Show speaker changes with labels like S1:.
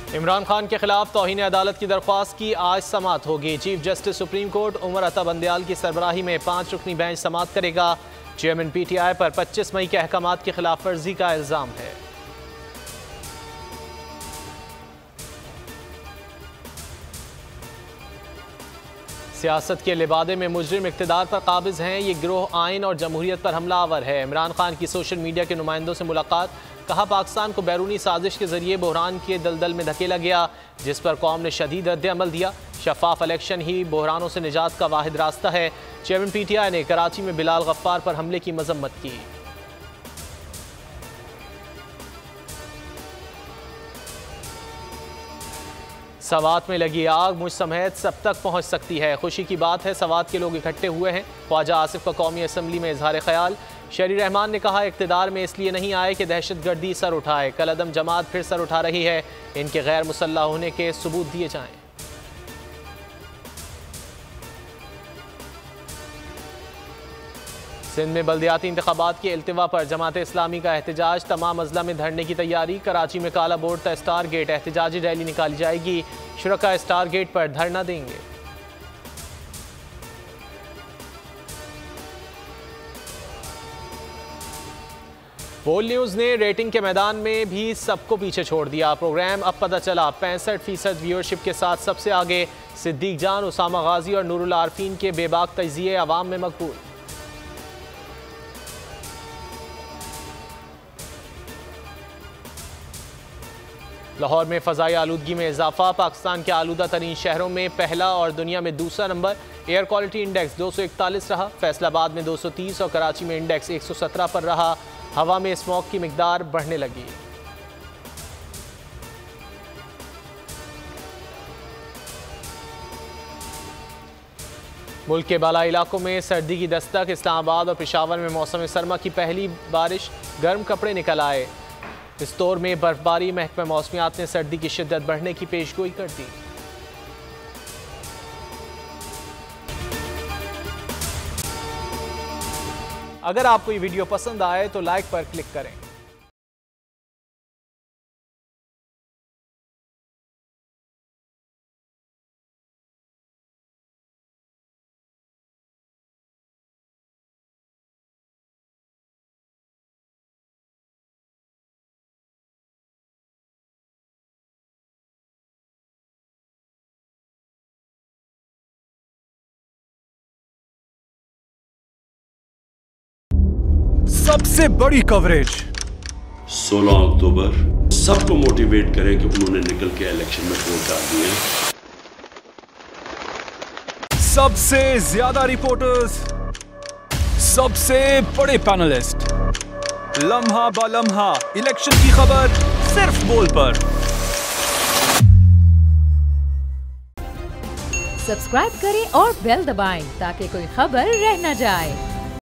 S1: इमरान खान के खिलाफ तौहीन अदालत की दरख्वास्त की आज समाअत होगी। Chief justice supreme court Umar Ata Bandial की सरबराही में 5 रुकनी बेंच समाअत करेगा। चेयरमैन PTI पर 25 मई के अहकामात की खिलाफ वर्जी का इल्जाम है। सियासत के लिबादे में मुजरिम इक़्तिदार पर काबिज हैं। ये गिरोह आइन और जमहूरियत पर हमलावर है। इमरान खान की सोशल मीडिया के नुमाइंदों से मुलाकात, कहा पाकिस्तान को बैरूनी साजिश के जरिए बहरान के दलदल में धकेला गया, जिस पर कौम ने शदीद रद्द-ए-अमल दिया। शफाफ इलेक्शन ही बहरानों से निजात का वाहिद रास्ता है। चेयरमैन PTI ने कराची में बिलाल गफ्फार पर हमले की मजम्मत की। सवात में लगी आग मुझ समेत सब तक पहुंच सकती है। खुशी की बात है सवात के लोग इकट्ठे हुए हैं। ख्वाजा आसिफ का कौमी असम्बली में इजहार ख्याल। शहरी रहमान ने कहा इक़्तिदार में इसलिए नहीं आए कि दहशतगर्दी सर उठाए। कलअदम जमात फिर सर उठा रही है। इनके गैर मुसल्लह होने के सबूत दिए जाएं। सिंध में बल्दियाती इंतखाबात के इल्तिवा पर जमात इस्लामी का एहतजाज, तमाम अजला में धरने की तैयारी। कराची में काला बोर्ड ता स्टार गेट एहतजाजी रैली निकाली जाएगी। शुरका स्टार गेट पर धरना देंगे। बोल न्यूज़ ने रेटिंग के मैदान में भी सबको पीछे छोड़ दिया। प्रोग्राम अब पता चला 65% व्यूअरशिप के साथ सबसे आगे सिद्दीक जान, उसामा गाजी और नूरुल आरफीन के बेबाक तजिए अवाम में मकबूल। लाहौर में फ़ज़ाई आलूदगी में इजाफा, पाकिस्तान के आलूदा तरीन शहरों में पहला और दुनिया में दूसरा नंबर। एयर क्वालिटी इंडेक्स 241 रहा। फैसलाबाद में 230 और कराची में इंडेक्स 117 पर रहा। हवा में स्मॉग की मिकदार बढ़ने लगी। मुल्क के बालाई इलाकों में सर्दी की दस्तक। इस्लामाबाद और पेशावर में मौसम सरमा की पहली बारिश, गर्म कपड़े निकल आए। इस दौर में बर्फबारी, महकमा मौसमियात ने सर्दी की शिद्दत बढ़ने की पेशगोई कर दी। अगर आपको ये वीडियो पसंद आए तो लाइक पर क्लिक करें।
S2: सबसे बड़ी कवरेज
S3: 16 अक्टूबर सबको मोटिवेट करें कि उन्होंने निकल के इलेक्शन में वोट डाल दिए।
S2: सबसे ज्यादा रिपोर्टर्स, सबसे बड़े पैनलिस्ट, लम्हा बा लम्हा इलेक्शन की खबर सिर्फ बोल पर।
S4: सब्सक्राइब करें और बेल दबाएं ताकि कोई खबर रह न जाए।